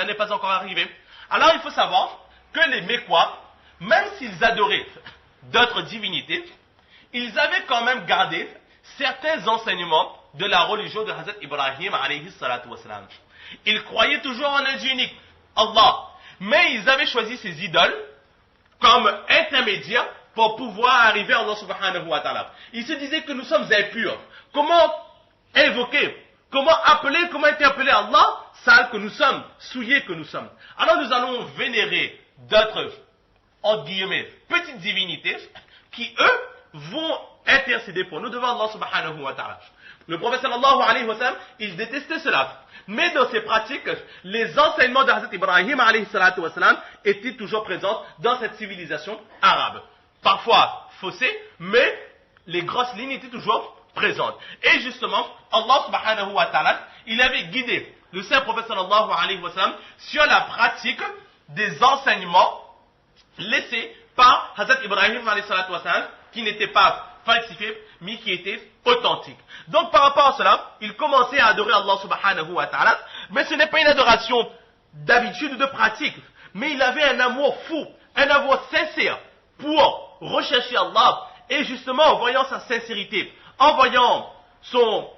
n'est pas encore arrivé. Alors il faut savoir que les Mécois, même s'ils adoraient d'autres divinités, ils avaient quand même gardé certains enseignements de la religion de Hazrat Ibrahim alayhi salatu wassalam. Ils croyaient toujours en un Dieu unique, Allah, mais ils avaient choisi ces idoles comme intermédiaires pour pouvoir arriver à Allah subhanahu wa ta'ala. Ils se disaient que nous sommes impurs. Comment invoquer, comment appeler, comment interpeller Allah, sale que nous sommes, souillés que nous sommes. Alors nous allons vénérer d'autres, entre guillemets, petites divinités qui, eux, vont intercéder pour nous devant Allah subhanahu wa ta'ala. Le prophète sallallahu alayhi wa sallam, il détestait cela. Mais dans ses pratiques, les enseignements de Hazrat Ibrahim alayhi salatu wa sallam étaient toujours présents dans cette civilisation arabe. Parfois faussées, mais les grosses lignes étaient toujours présentes. Et justement, Allah subhanahu wa ta'ala, il avait guidé le saint prophète sallallahu alayhi wa sallam sur la pratique des enseignements laissés par Hazrat Ibrahim alayhi salatu wa sallam, qui n'étaient pas falsifiés, mais qui étaient authentiques. Donc par rapport à cela, il commençait à adorer Allah subhanahu wa ta'ala, mais ce n'est pas une adoration d'habitude ou de pratique, mais il avait un amour fou, un amour sincère pour rechercher Allah, et justement en voyant sa sincérité, en voyant son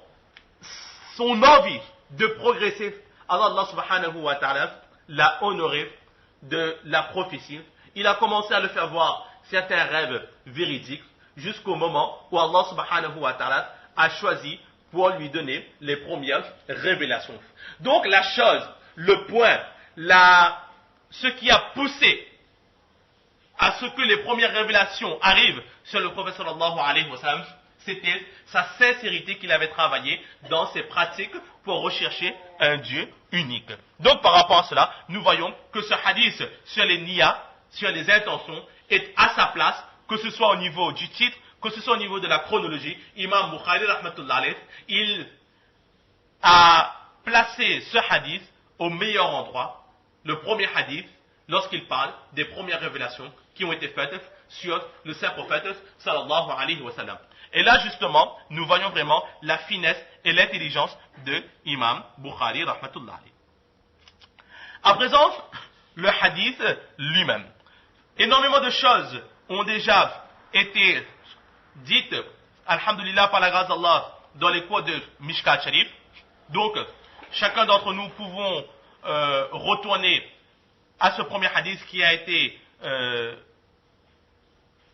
envie de progresser, Allah subhanahu wa ta'ala l'a honoré de la prophétie. Il a commencé à le faire voir certains rêves véridiques, jusqu'au moment où Allah subhanahu wa ta'ala a choisi pour lui donner les premières révélations. Donc la chose, le point, ce qui a poussé à ce que les premières révélations arrivent sur le prophète sallallahu alayhi wa sallam, c'était sa sincérité qu'il avait travaillé dans ses pratiques pour rechercher un Dieu unique. Donc par rapport à cela, nous voyons que ce hadith sur les niyas, sur les intentions, est à sa place, que ce soit au niveau du titre, que ce soit au niveau de la chronologie. Imam Bukhari rahmatullah alayh, il a placé ce hadith au meilleur endroit, le premier hadith, lorsqu'il parle des premières révélations qui ont été faites sur le saint prophète sallallahu alayhi wa sallam. Et là justement, nous voyons vraiment la finesse et l'intelligence de Imam Bukhari rahmatullah alayh. À présent, le hadith lui-même. Énormément de choses ont déjà été dites, alhamdulillah, par la grâce d'Allah, dans les cours de Mishkat Sharif. Donc, chacun d'entre nous pouvons retourner à ce premier hadith qui a été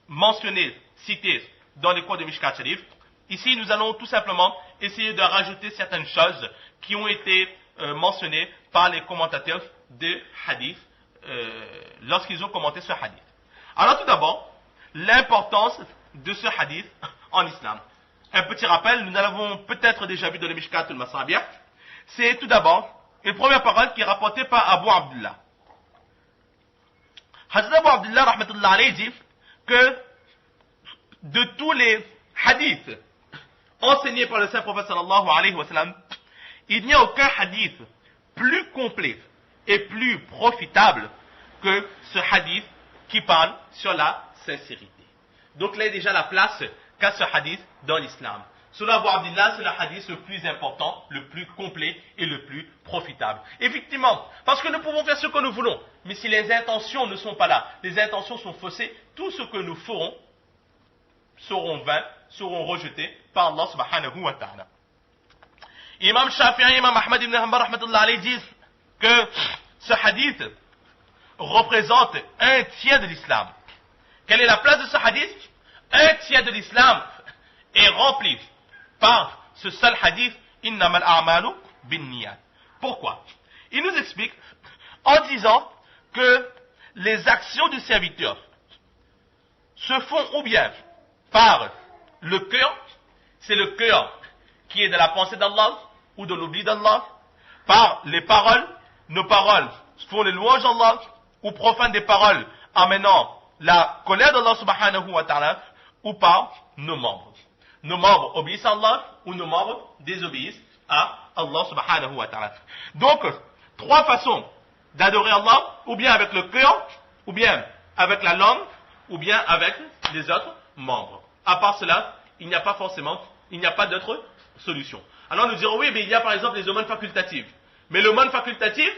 mentionné, cité dans les cours de Mishkat Sharif. Ici, nous allons tout simplement essayer de rajouter certaines choses qui ont été mentionnées par les commentateurs de hadith lorsqu'ils ont commenté ce hadith. Alors tout d'abord, l'importance de ce hadith en islam. Un petit rappel, nous l'avons peut-être déjà vu dans le Mishkat al-Masabih. C'est tout d'abord une première parole qui est rapportée par Abu Abdullah. Hazrat Abu Abdullah rahmatullah alayhi dit que de tous les hadiths enseignés par le saint prophète sallallahu alayhi wa sallam, il n'y a aucun hadith plus complet et plus profitable que ce hadith qui parle sur la sincérité. Donc là est déjà la place qu'a ce hadith dans l'islam. Selon Abu Abdillah, c'est le hadith le plus important, le plus complet et le plus profitable. Effectivement, parce que nous pouvons faire ce que nous voulons, mais si les intentions ne sont pas là, les intentions sont faussées, tout ce que nous ferons seront vains, seront rejetés par Allah subhanahu wa ta'ala. Imam Shafi'i et Imam Ahmad ibn Hanbal rahmatullah alayhi disent que ce hadith représente un tiers de l'islam. Quelle est la place de ce hadith? Un tiers de l'islam est rempli par ce seul hadith, innamal a'malu bin niyat. Pourquoi? Il nous explique en disant que les actions du serviteur se font ou bien par le cœur, c'est le cœur qui est de la pensée d'Allah ou de l'oubli d'Allah, par les paroles, nos paroles font les louanges d'Allah, ou profanent des paroles amenant la colère d'Allah subhanahu wa ta'ala, ou par nos membres. Nos membres obéissent à Allah, ou nos membres désobéissent à Allah subhanahu wa ta'ala. Donc, trois façons d'adorer Allah, ou bien avec le cœur, ou bien avec la langue, ou bien avec les autres membres. À part cela, il n'y a pas d'autre solution. Alors nous dirons, oui, mais il y a par exemple les aumônes facultatives. Mais l'aumône facultative,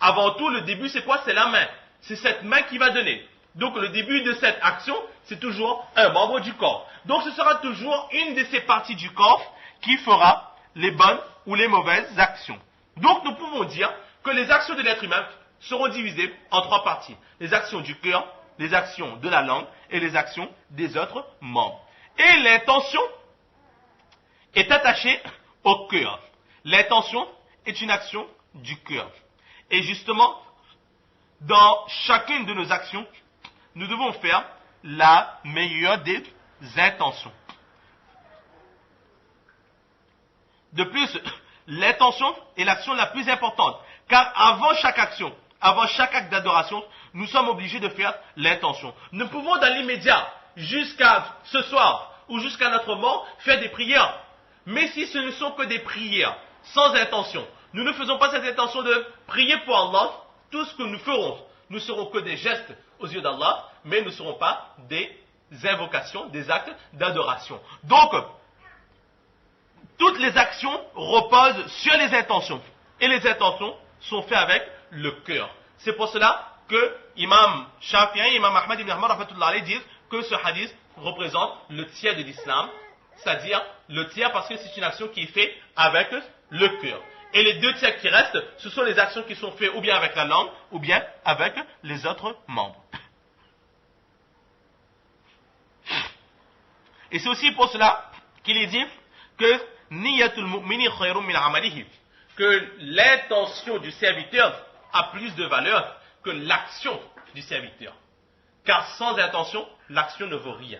avant tout, le début, c'est quoi? C'est la main. C'est cette main qui va donner. Donc, le début de cette action, c'est toujours un membre du corps. Donc, ce sera toujours une de ces parties du corps qui fera les bonnes ou les mauvaises actions. Donc, nous pouvons dire que les actions de l'être humain seront divisées en 3 parties. Les actions du cœur, les actions de la langue et les actions des autres membres. Et l'intention est attachée au cœur. L'intention est une action du cœur. Et justement, dans chacune de nos actions, nous devons faire la meilleure des intentions. De plus, l'intention est l'action la plus importante, car avant chaque action, avant chaque acte d'adoration, nous sommes obligés de faire l'intention. Nous pouvons dans l'immédiat, jusqu'à ce soir ou jusqu'à notre mort, faire des prières. Mais si ce ne sont que des prières sans intention, nous ne faisons pas cette intention de prier pour Allah, tout ce que nous ferons ne seront que des gestes aux yeux d'Allah, mais ne seront pas des invocations, des actes d'adoration. Donc, toutes les actions reposent sur les intentions. Et les intentions sont faites avec le cœur. C'est pour cela que Imam Shafi'i et Imam Ahmad ibn Hanbal disent que ce hadith représente le tiers de l'islam, c'est-à-dire le tiers parce que c'est une action qui est faite avec le cœur. Et les 2 tiers qui restent, ce sont les actions qui sont faites ou bien avec la langue ou bien avec les autres membres. Et c'est aussi pour cela qu'il est dit que niyatul mu'mini khayrun min amalihi, que l'intention du serviteur a plus de valeur que l'action du serviteur. Car sans intention, l'action ne vaut rien.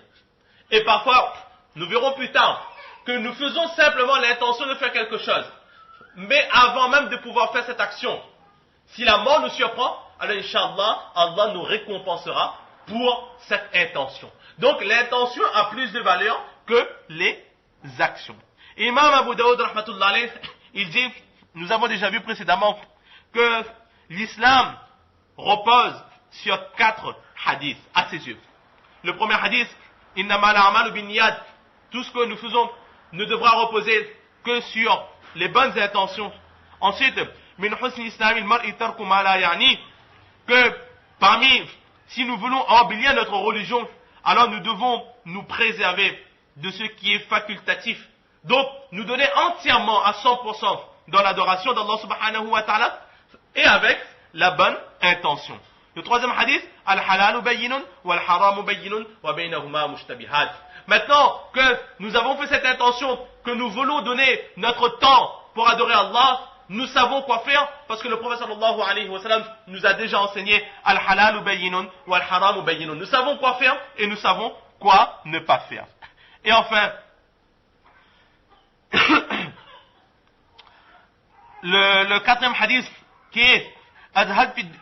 Et parfois, nous verrons plus tard que nous faisons simplement l'intention de faire quelque chose. Mais avant même de pouvoir faire cette action, si la mort nous surprend, alors Inch'Allah, Allah nous récompensera pour cette intention. Donc l'intention a plus de valeur que les actions. Imam Abu Daoud, rahmatullah alayh, il dit, nous avons déjà vu précédemment, que l'islam repose sur 4 hadiths à ses yeux. Le premier hadith, Innama al-a'malu bin-niyat, tout ce que nous faisons ne devra reposer que sur les bonnes intentions. Ensuite, min husni islamil mar'i tarku ma la ya'ni, que parmi, si nous voulons embellir notre religion, alors nous devons nous préserver de ce qui est facultatif. Donc, nous donner entièrement à 100% dans l'adoration d'Allah subhanahu wa ta'ala et avec la bonne intention. Le troisième hadith, al-halalu bayyinun wal-haramu bayyinun wa baynahuma mushtabihat. Maintenant que nous avons fait cette intention, que nous voulons donner notre temps pour adorer Allah, nous savons quoi faire parce que le prophète sallallahu alayhi wa sallam nous a déjà enseigné al-halalu bayyinun wal-haramu bayyinun. Nous savons quoi faire et nous savons quoi ne pas faire. Et enfin, le 4e hadith qui est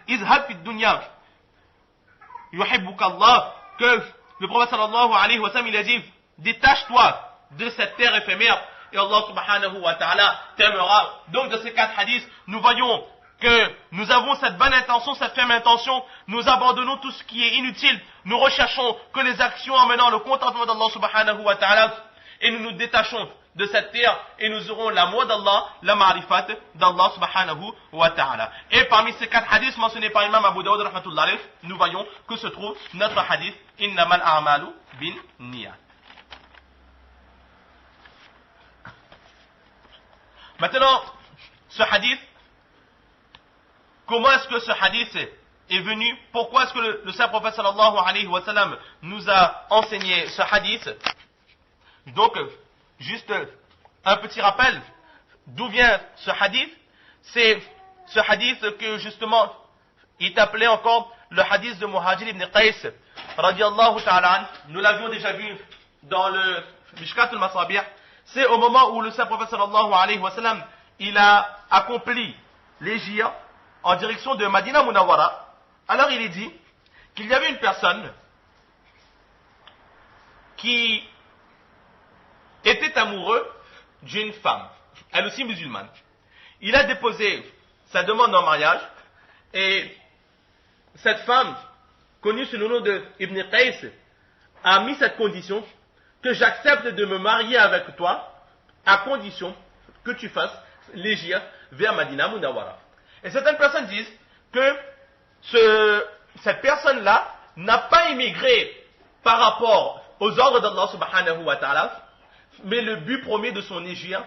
izhad fi dunya yuhibbuka Allah, que le prophète sallallahu alayhi wa sallam il a dit, détache-toi de cette terre éphémère et Allah subhanahu wa ta'ala t'aimera. Donc de ces 4 hadiths, nous voyons que nous avons cette bonne intention, cette ferme intention, nous abandonnons tout ce qui est inutile, nous recherchons que les actions amenant le contentement d'Allah subhanahu wa ta'ala et nous nous détachons de cette terre et nous aurons l'amour d'Allah, la ma'rifat d'Allah subhanahu wa ta'ala. Et parmi ces 4 hadiths mentionnés par Imam Abu Daoud rahmatullah alayh, nous voyons que se trouve notre hadith innamal a'malu bin niyat. Maintenant, ce hadith, comment est-ce que ce hadith est venu? Pourquoi est-ce que le saint prophète sallallahu alayhi wa sallam nous a enseigné ce hadith? Donc, juste un petit rappel, d'où vient ce hadith? C'est ce hadith que justement, il est appelé encore le hadith de Muhajir ibn Qais, radiallahu ta'ala. Nous l'avions déjà vu dans le Mishkat al-Masabih. C'est au moment où le saint prophète sallallahu alayhi wa sallam, il a accompli l'hijra en direction de Madina Munawwara. Alors il est dit qu'il y avait une personne qui était amoureux d'une femme, elle aussi musulmane. Il a déposé sa demande en mariage et cette femme, connue sous le nom de Ibn Qais, a mis cette condition que j'accepte de me marier avec toi à condition que tu fasses l'hijra vers Madina Munawwara. Et certaines personnes disent que cette personne-là n'a pas immigré par rapport aux ordres d'Allah subhanahu wa ta'ala, mais le but premier de son hijra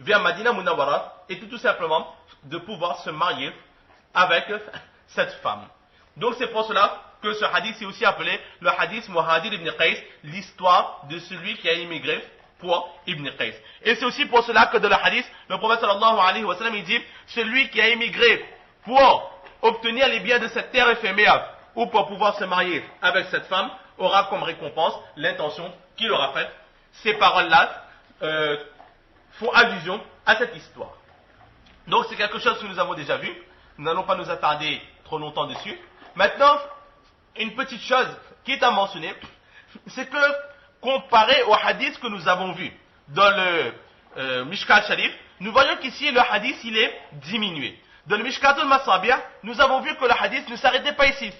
vers Madina Munawwara était tout simplement de pouvoir se marier avec cette femme. Donc c'est pour cela que ce hadith est aussi appelé le hadith Muhadir ibn Qais, l'histoire de celui qui a immigré pour Ibn Qais. Et c'est aussi pour cela que dans le hadith, le prophète sallallahu alayhi wa sallam, il dit, celui qui a immigré pour obtenir les biens de cette terre éphémère ou pour pouvoir se marier avec cette femme, aura comme récompense l'intention qu'il aura faite. Ces paroles-là font allusion à cette histoire. Donc c'est quelque chose que nous avons déjà vu. Nous n'allons pas nous attarder trop longtemps dessus. Maintenant, une petite chose qui est à mentionner, c'est que comparé au hadith que nous avons vu dans le Mishkat Sharif, nous voyons qu'ici le hadith il est diminué. Dans le Mishkat al-Masabih, nous avons vu que le hadith ne s'arrêtait pas ici.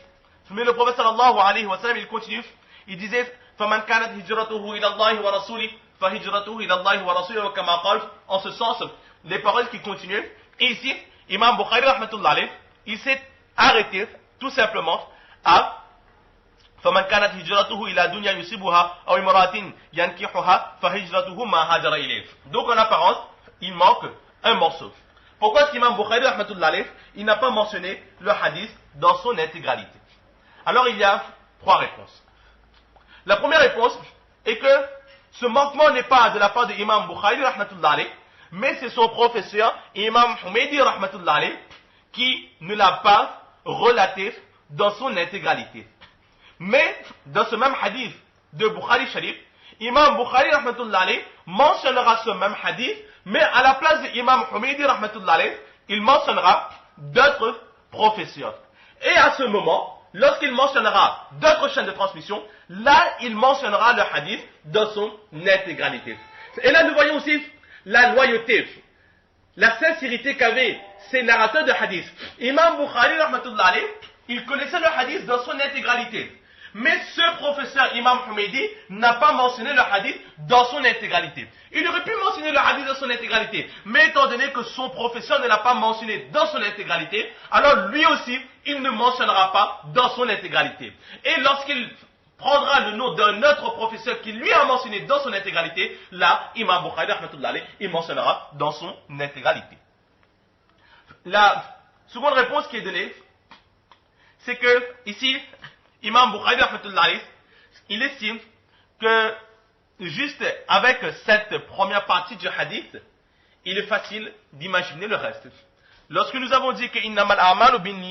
Mais le prophète sallallahu alayhi wa sallam, il continue, il disait فَمَنْ كَانَتْ هِجْرَتُهُ إِلَى اللَّهِ وَرَسُولِهِ فَهِجْرَتُهُ إِلَى اللَّهِ وَرَسُولِهِ وَكَمَا قَالَ. En ce sens, les paroles qui continuent. Et ici, Imam Bukhari rahmatullah alayh, il s'est arrêté tout simplement à فَمَنْ كَانَتْ هِجْرَتُهُ إِلَى دُنْيَا يُصِيبُهَا أَوْ امْرَأَةٍ يَنْكِحُهَا فَهِجْرَتُهُ مَا هَاجَرَ إِلَيْهِ. Donc en apparence, il manque un morceau. Pourquoi est-ce qu'Imam Bukhari rahmatullah alayh, il n'a pas mentionné le hadith dans son intégralité? Alors il y a trois réponses. La première réponse est que ce manquement n'est pas de la part de Imam Bukhari rahmatullah alayh, mais c'est son professeur Imam Humaydi rahmatullah alayh qui ne l'a pas relaté dans son intégralité. Mais dans ce même hadith de Bukhari Sharif, Imam Bukhari rahmatullah alayh mentionnera ce même hadith, mais à la place de Imam Humaydi rahmatullah alayh, il mentionnera d'autres professeurs. Et à ce moment, lorsqu'il mentionnera d'autres chaînes de transmission, là, il mentionnera le hadith dans son intégralité. Et là, nous voyons aussi la loyauté, la sincérité qu'avaient ces narrateurs de hadith. Imam Bukhari, rahmatullah alayh, il connaissait le hadith dans son intégralité. Mais ce professeur Imam Humaydi n'a pas mentionné le hadith dans son intégralité. Il aurait pu mentionner le hadith dans son intégralité, mais étant donné que son professeur ne l'a pas mentionné dans son intégralité, alors lui aussi, il ne mentionnera pas dans son intégralité. Et lorsqu'il prendra le nom d'un autre professeur qui lui a mentionné dans son intégralité, là, Imam Bukhari, rahmatullah alayh, il mentionnera dans son intégralité. La seconde réponse qui est donnée, c'est que ici, Imam Bukhari rahmatullah alayh, il estime que juste avec cette première partie du hadith, il est facile d'imaginer le reste. Lorsque nous avons dit que innamal a'malu bin